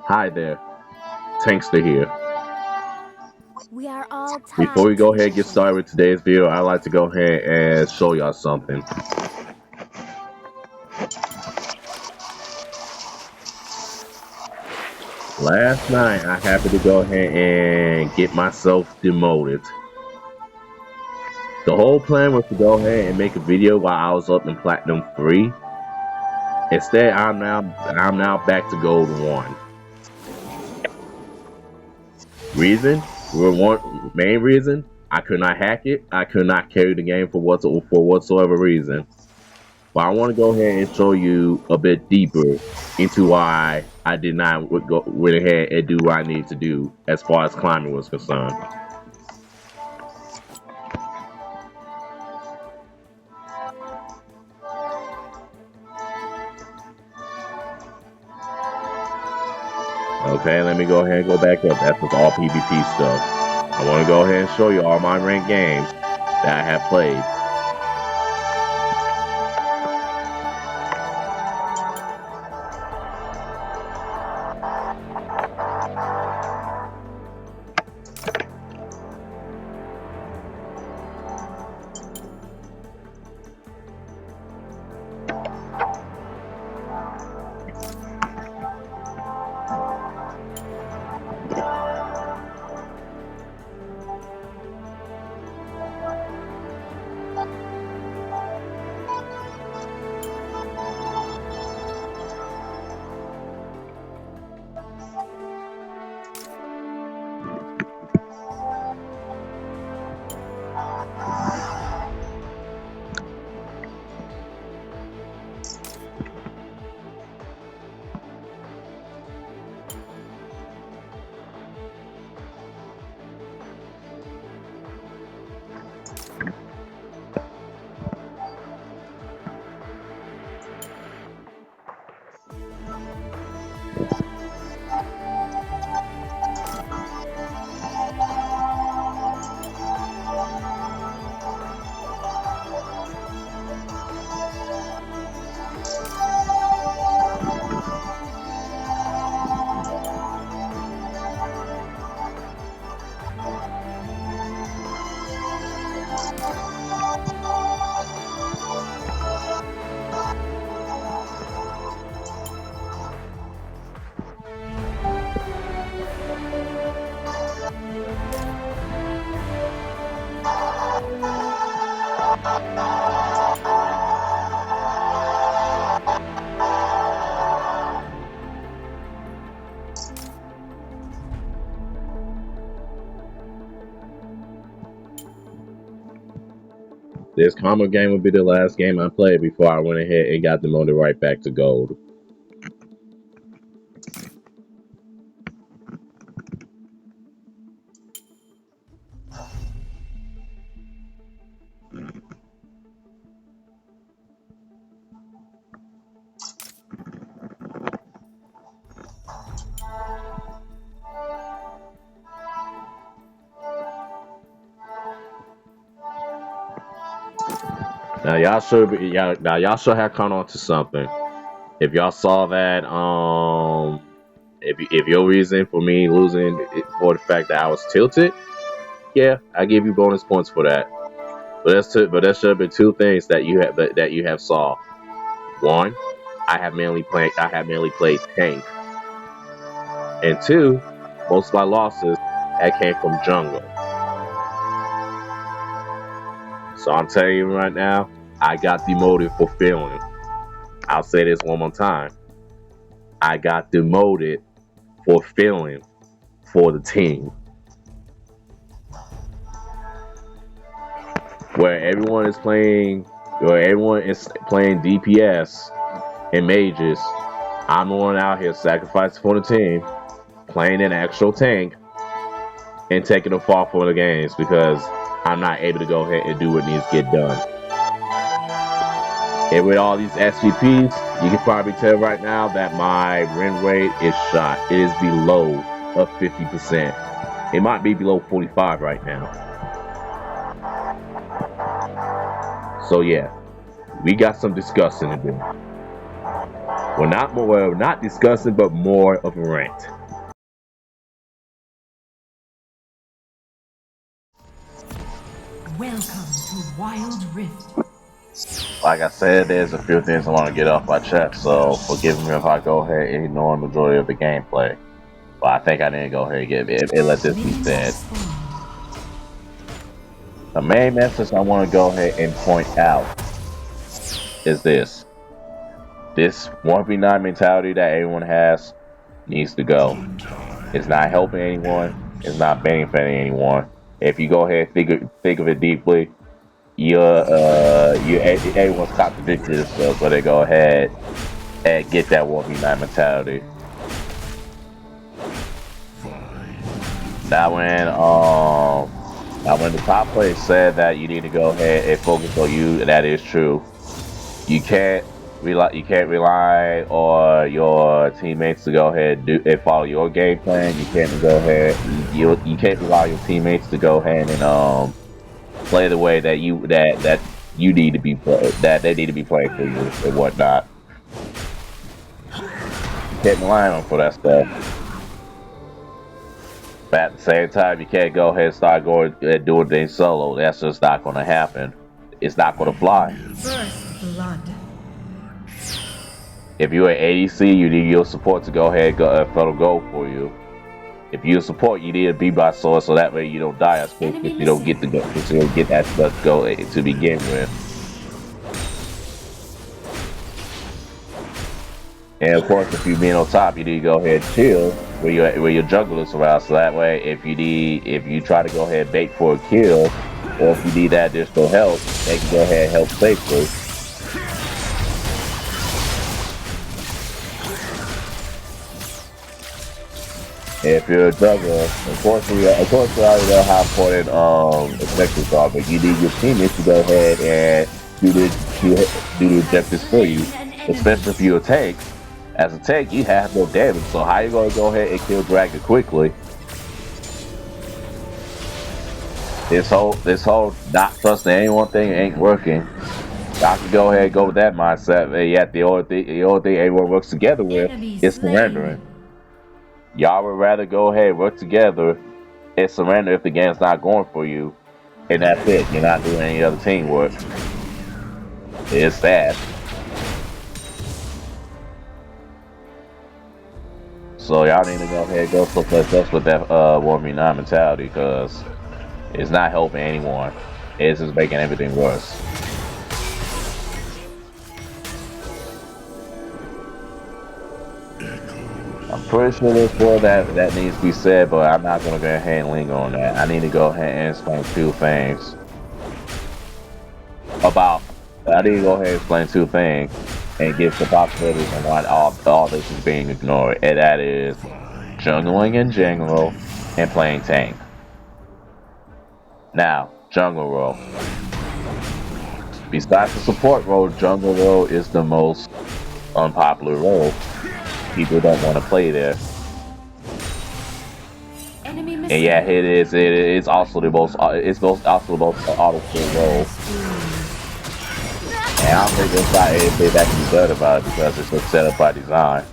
Hi there, Tankster here. We are all Before tied we to go the ahead and get mission. started with today's video, I'd like to go ahead and show y'all something. Last night, I happened to go ahead and get myself demoted. The whole plan was to go ahead and make a video while I was up in Platinum 3. Instead, I'm now back to Gold 1. Reason? Main reason? I could not hack it. I could not carry the game for whatsoever reason. But I want to go ahead and show you a bit deeper into why I did not went ahead and do what I needed to do as far as climbing was concerned. Okay, let me go ahead and go back up. That's with all PvP stuff. I want to go ahead and show you all my ranked games that I have played. This common game would be the last game I played before I went ahead and got demoted right back to gold. Now y'all should have caught on to something. If y'all saw that, if your reason for me losing for the fact that I was tilted, yeah, I give you bonus points for that. But that should have been two things that you have saw. One, I have mainly played tank, and two, most of my losses that came from jungle. So I'm telling you right now, I got demoted for failing. I'll say this one more time. I got demoted for failing for the team. Where everyone is playing, where everyone is playing DPS and mages, I'm the one out here sacrificing for the team, playing an actual tank, and taking a fall for the games because I'm not able to go ahead and do what needs to get done. And with all these SVPs, you can probably tell right now that my win rate is shot. It is below of 50%. It might be below 45 right now. So yeah, we got some discussing to do. We're not discussing, but more of a rant. Welcome to Wild Rift. Like I said, there's a few things I want to get off my chest, so forgive me if I go ahead and ignore the majority of the gameplay. But I think I need to go ahead and let this be Minions have said. spawned. The main message I want to go ahead and point out is this. This 1v9 mentality that everyone has needs to go. It's not helping anyone. It's not benefiting anyone. If you go ahead and think of it deeply, everyone's contradicting themselves, so they go ahead and get that 1v9 mentality. Now when the top player said that you need to go ahead and focus on you, that is true. You can't rely on your teammates to go ahead and follow your game plan. You can't go ahead you can't rely on your teammates to go ahead and play the way that you need to be that they need to be playing for you and whatnot. You can't rely on them for that stuff. But at the same time, you can't go ahead and start going and doing things solo. That's just not going to happen. It's not going to fly. First blood. If you're an ADC, you need your support to go ahead and go for you. If you're support, you need a B by sword so that way you don't die as quick if you don't get to go, if you don't get that stuff go to begin with. And of course, if you're being on top, you need to go ahead and chill where your jungler is around. So that way, if you try to go ahead and bait for a kill, or if you need that additional help, they can go ahead and help safely. If you're a jungler, of course we already know how important objectives are, but you need your teammates to go ahead and do the objectives for you, especially if you're a tank. As a tank, you have no damage, so how you gonna go ahead and kill Dragon quickly? This whole not trusting anyone thing ain't working. I can go ahead and go with that mindset. But yet the only thing everyone works together with is surrendering. Y'all would rather go ahead and work together and surrender if the game's not going for you, and that's it. You're not doing any other teamwork. It's sad. So y'all need to go ahead and go someplace else with that 1v9 mentality, because it's not helping anyone. It's just making everything worse. I'm pretty sure there's more that needs to be said, but I'm not gonna go ahead and linger on that. I need to go ahead and explain two things about. I need to go ahead and explain two things and give the possibilities on why all this is being ignored, and that is jungling in general and playing tank. Now, jungle role. Besides the support role, jungle role is the most unpopular role. People don't want to play there. And yeah, it is. It's also the most. It's also the most auto-kill role. And I don't think there's not anything that can be done about it because it's just set up by design.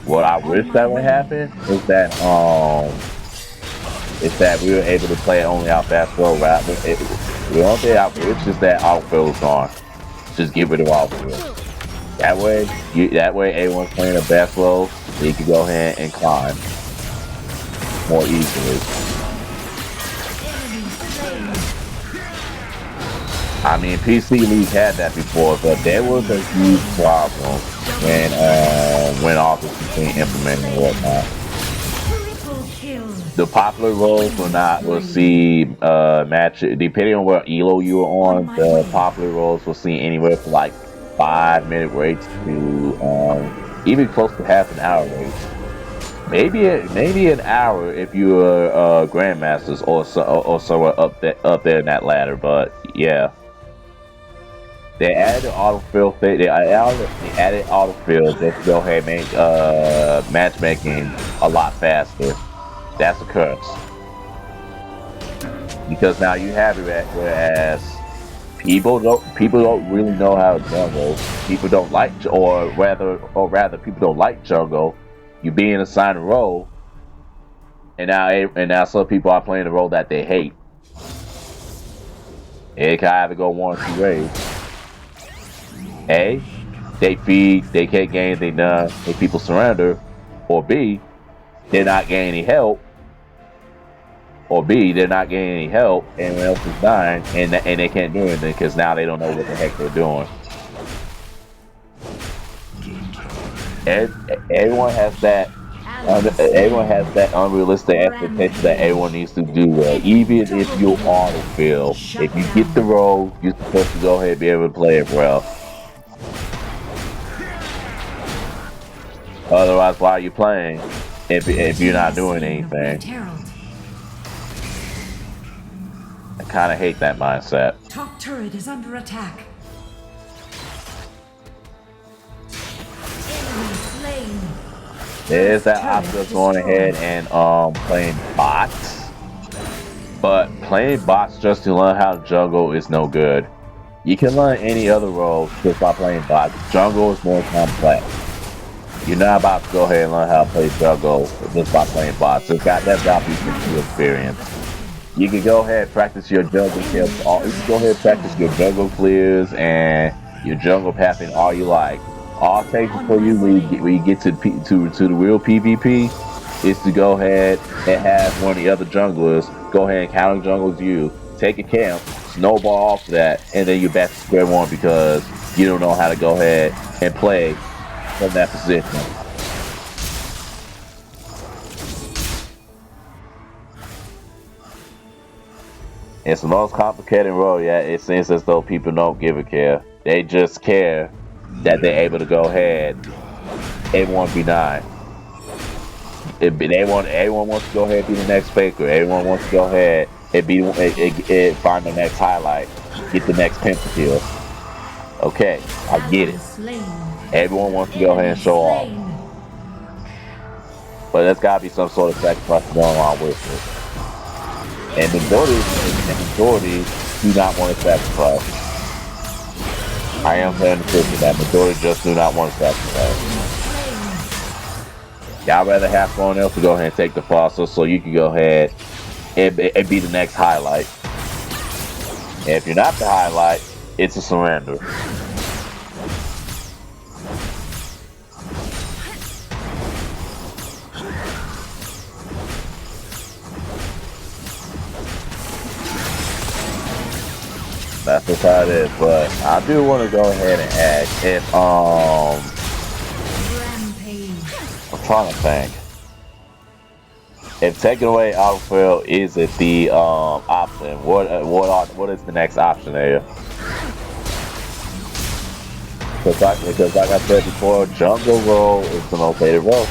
What I wish that would happen is that we were able to play only our fast roll route. The only thing I wish is that auto-fill is gone. Just get rid of auto-fill. That way everyone's playing a fast roll, so you can go ahead and climb more easily. I mean, PC League had that before, but there was a huge problem when Office became implemented and whatnot. The popular roles will see match depending on what elo you were on. The popular roles will see anywhere from like 5-minute waits to even close to half an hour waits. Maybe an hour if you were grandmasters or somewhere up there in that ladder. But yeah. They added autofill thing. They added autofill just to go ahead and make matchmaking a lot faster. That's a curse. Because now you have it whereas People don't really know how to jungle. People don't like, or rather, people don't like jungle. You being assigned a role, and now some people are playing the role that they hate. It can either go one or two ways. A, they feed, they can't get anything done, and people surrender. Or B, they're not getting any help. Or B, they're not getting any help, and everyone else is dying, and they can't do anything because now they don't know what the heck they're doing. Everyone has that. Everyone has that unrealistic expectation that everyone needs to do well, even if you autofill. If you get the role, you're supposed to go ahead and be able to play it well. Otherwise, why are you playing if you're not doing anything? I kind of hate that mindset. Top turret is under attack. Enemy slain. There's that option of going ahead and playing bots, but playing bots just to learn how to jungle is no good. You can learn any other role just by playing bots. Jungle is more complex. You're not about to go ahead and learn how to play jungle just by playing bots. That's got to be some new experience. You can go ahead and practice your jungle kills. You can go ahead and practice your jungle clears and your jungle pathing all you like. All it takes for you when you get to the real PvP is to go ahead and have one of the other junglers go ahead and counter jungle you, take a camp, snowball off that, and then you're back to square one because you don't know how to go ahead and play from that position. It's the most complicated role yet. It seems as though people don't give a care. They just care that they're able to go ahead. Everyone be nine. Everyone wants to go ahead and be the next faker. Everyone wants to go ahead and find the next highlight. Get the next pentakill. Okay, I get it. Everyone wants to go ahead and show off. But there's gotta be some sort of sacrifice going on with it. And the majority do not want to sacrifice. I am playing the system that majority just do not want to sacrifice. Y'all rather have someone else to go ahead and take the fossil so you can go ahead and be the next highlight. And if you're not the highlight, it's a surrender. That's just how it is, but I do want to go ahead and ask if I'm trying to think. If taking away autofill isn't the option, what is the next option there? Because like I said before, jungle role is the most hated role.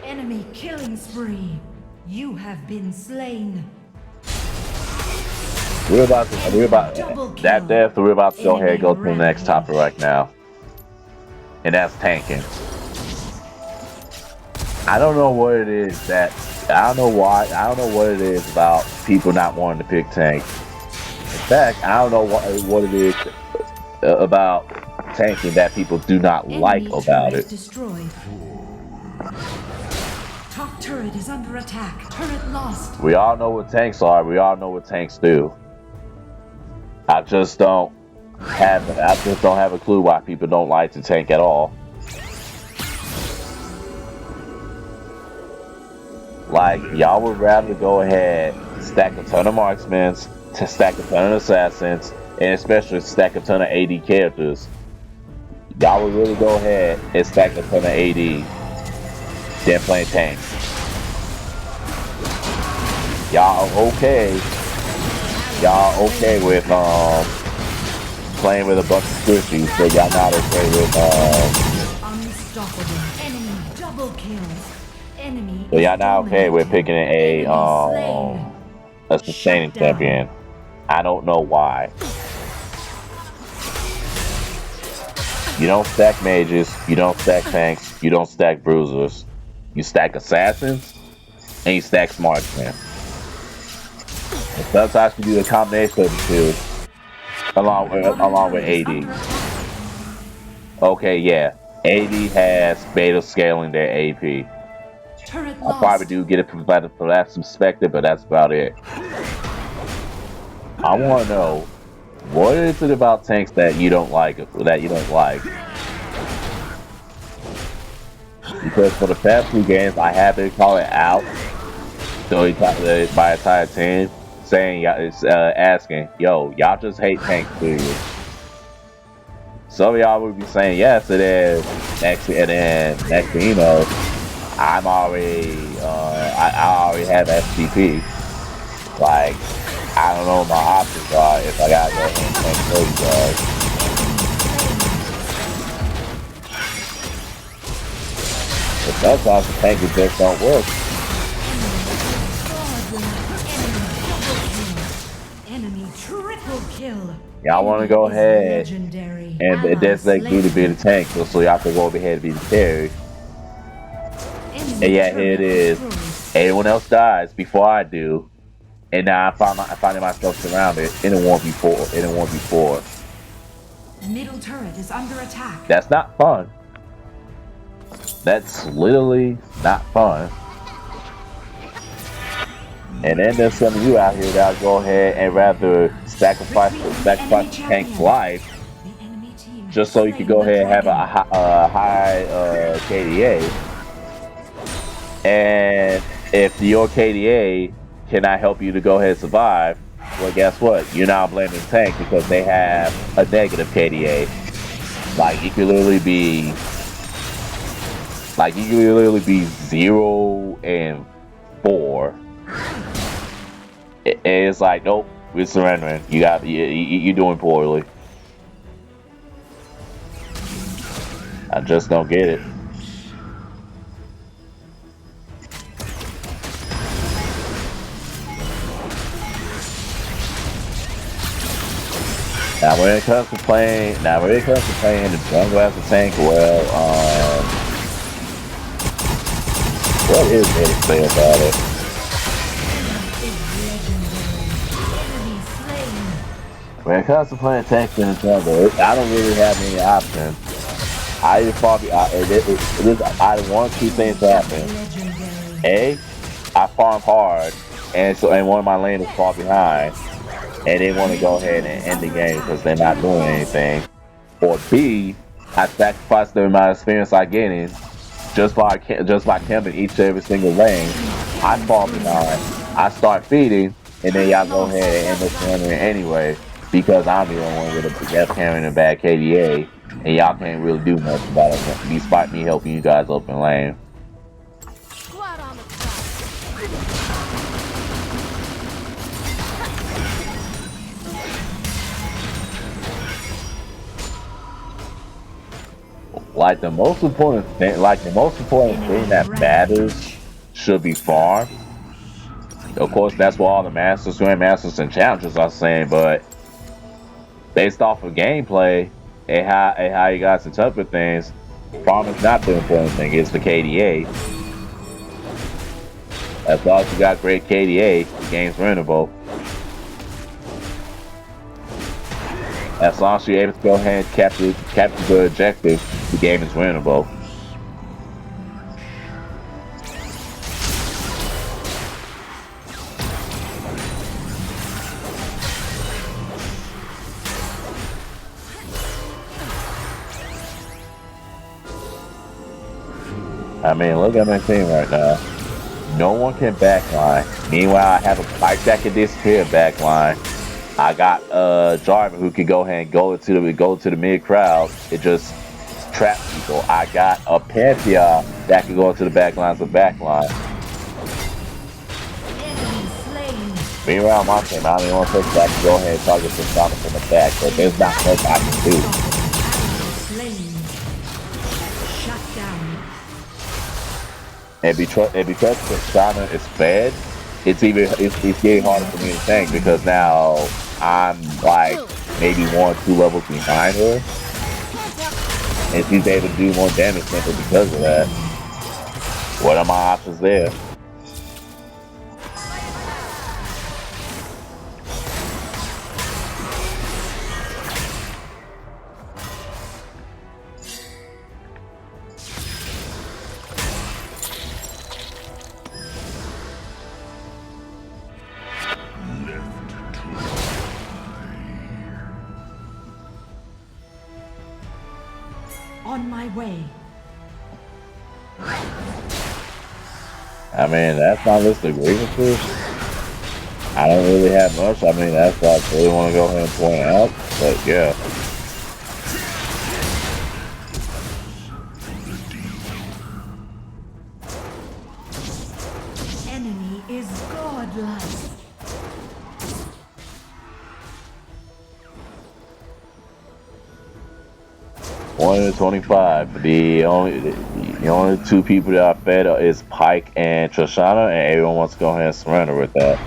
Enemy killing spree. You have been slain. We're about that death. We're about to go ahead and go to the next topic right now, and that's tanking. I don't know what it is that I don't know why. I don't know what it is about people not wanting to pick tank. In fact, I don't know what it is about tanking that people do not like about it. Destroyed. Top turret is under attack. Turret lost. We all know what tanks are. We all know what tanks do. I just don't have a clue why people don't like to tank at all. Like, y'all would rather go ahead, stack a ton of marksmen, to stack a ton of assassins, and especially stack a ton of AD characters. Y'all would really go ahead and stack a ton of AD than playing tanks. Y'all okay with playing with a bunch of squishies, but y'all not okay with unstoppable. Enemy double kills. Enemy. So y'all not okay with picking a sustaining champion. I don't know why. You don't stack mages, you don't stack tanks, you don't stack bruisers. You stack assassins and you stack marksmen. Sometimes you do a combination of the two, Bottom along with turret is AD. under attack. Okay, yeah. AD has beta scaling their AP. Turret I probably lost. do get it from that perspective, but that's about it. I want to know, what is it about tanks that you don't like? That you don't like? Because for the past few games, I have been calling out my entire team, saying, asking, "Yo, y'all just hate tanks, do you?" Some of y'all would be saying yes, and then next thing you know, I already have STP. Like, I don't know what my options are if I gotta go ahead and tank for you guys. But sometimes the tank just don't work. Enemy triple kill. Y'all want to Enemy go is ahead legendary. and Ally designate me to be the slain. tank, so y'all can go over ahead and be the carry. And Enemy yeah, here it turret is. destroyed. Everyone else dies before I do, and now I'm finding myself surrounded in a 1v4. In a 1v4. Middle turret is under attack. That's not fun. That's literally not fun. And then there's some of you out here that'll go ahead and rather sacrifice the tank's life The enemy team has just so you can slain go the ahead and have dragon. a high KDA. And if your KDA cannot help you to go ahead and survive, well, guess what? You're now blaming tank because they have a negative KDA. Like you could literally be 0 and 4. It's like, nope, we're surrendering. You're doing poorly. I just don't get it. Now when it comes to playing the jungle as a tank, well, what is there to say about it? Enemy slain. When it comes to playing tank in the jungle, I don't really have any options. I either probably it is either one of two things happen. Legendary. A, I farm hard, and one of my laners fall behind, and they want to go ahead and end the game because they're not doing anything. Or B, I sacrifice the amount of experience I get in just by camping each and every single lane. I fall behind, I start feeding, and then y'all go ahead and end up surrendering anyway because I'm the only one with a best carrying a bad KDA, and y'all can't really do much about it despite me helping you guys open lane. Squad on the top. Like the most important thing that matters should be farm. Of course, that's what all the masters, grandmasters, and challengers are saying. But based off of gameplay and how you guys interpret things, farm is not the important thing. It's the KDA. As long as you got great KDA, the game's winnable. As long as you're able to go ahead and capture the objective, the game is winnable. I mean, look at my team right now. No one can backline. Meanwhile, I have a pipe that can disappear backline. I got Jarvan who can go ahead and go to the mid crowd. It just traps people. I got a Pantheon that can go into the backlines of backline. Enemy slain. Meanwhile, my team, I don't even want to take that to go ahead and target the Sonic from the back, but there's not much I can do. Slain. Shut down. And because Persona is fed, it's getting harder for me to tank because now I'm like maybe 1 or 2 levels behind her, and she's able to do more damage simply because of that. What are my options there? on my way. I mean, that's my list of grievances. I don't really have much. I mean, that's what I really want to go ahead and point out. But yeah. Enemy is godlike. 125. The only two people that I fed is Pike and Trishana, and everyone wants to go ahead and surrender with that.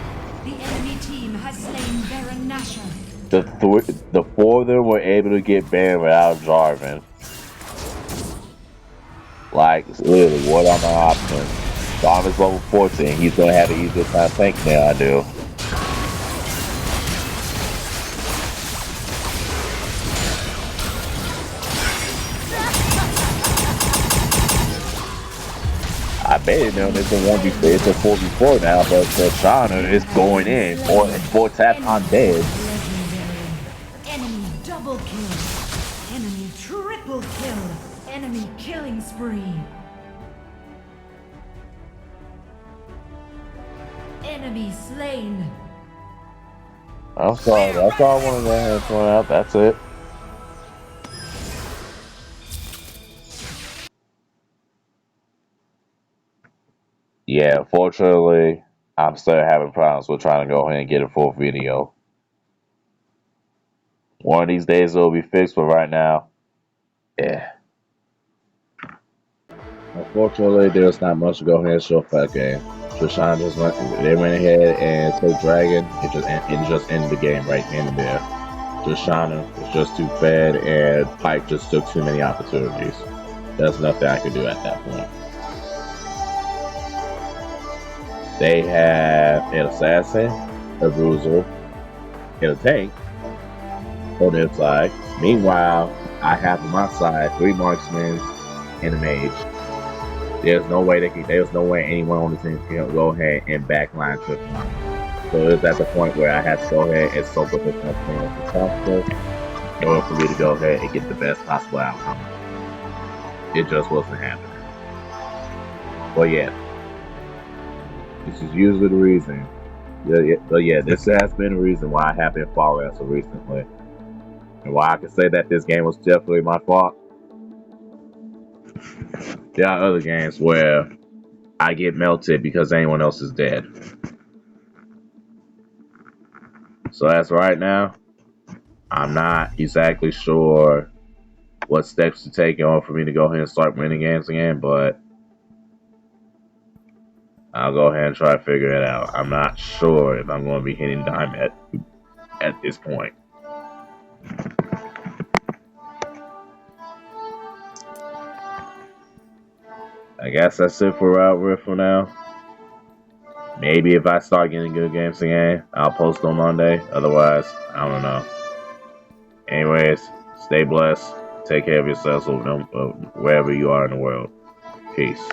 The enemy team has slain Baron Nashor. The four of them were able to get banned without Jarvan. Like, literally, what are my options? Jarvan's level 14. He's gonna have an easier time thinking than I do. I bet it's a 1v4, it's a 4v4 now, but Trishana is going in. Four taps on dead. Legendary. Enemy double kill. Enemy triple kill. Enemy killing spree. Enemy slain. I'm sorry, that's all I want to go ahead and point out. That's it. Yeah, unfortunately, I'm still having problems with trying to go ahead and get a full video. One of these days it'll be fixed, but right now, yeah. Unfortunately, there's not much to go ahead and show for that game. Trishana just went ahead and took Dragon. It just ended the game right then and there. Trishana was just too fed, and Pike just took too many opportunities. There's nothing I could do at that point. They have an assassin, a bruiser, and a tank on their side. Meanwhile, I have on my side 3 marksmen and a mage. There's no way anyone on the team can go ahead and backline Trishana. So it's at the point where I had to go ahead and soak up as much time as possible in order for me to go ahead and get the best possible outcome. It just wasn't happening. But yeah, this is usually the reason. But yeah, this has been the reason why I have been falling so recently. And why I can say that this game was definitely my fault. There are other games where I get melted because anyone else is dead. So as of right now, I'm not exactly sure what steps to take in order for me to go ahead and start winning games again, but I'll go ahead and try to figure it out. I'm not sure if I'm going to be hitting Diamond at this point. I guess that's it for Rift for now. Maybe if I start getting good games again, I'll post on Monday. Otherwise, I don't know. Anyways, stay blessed. Take care of yourselves wherever you are in the world. Peace.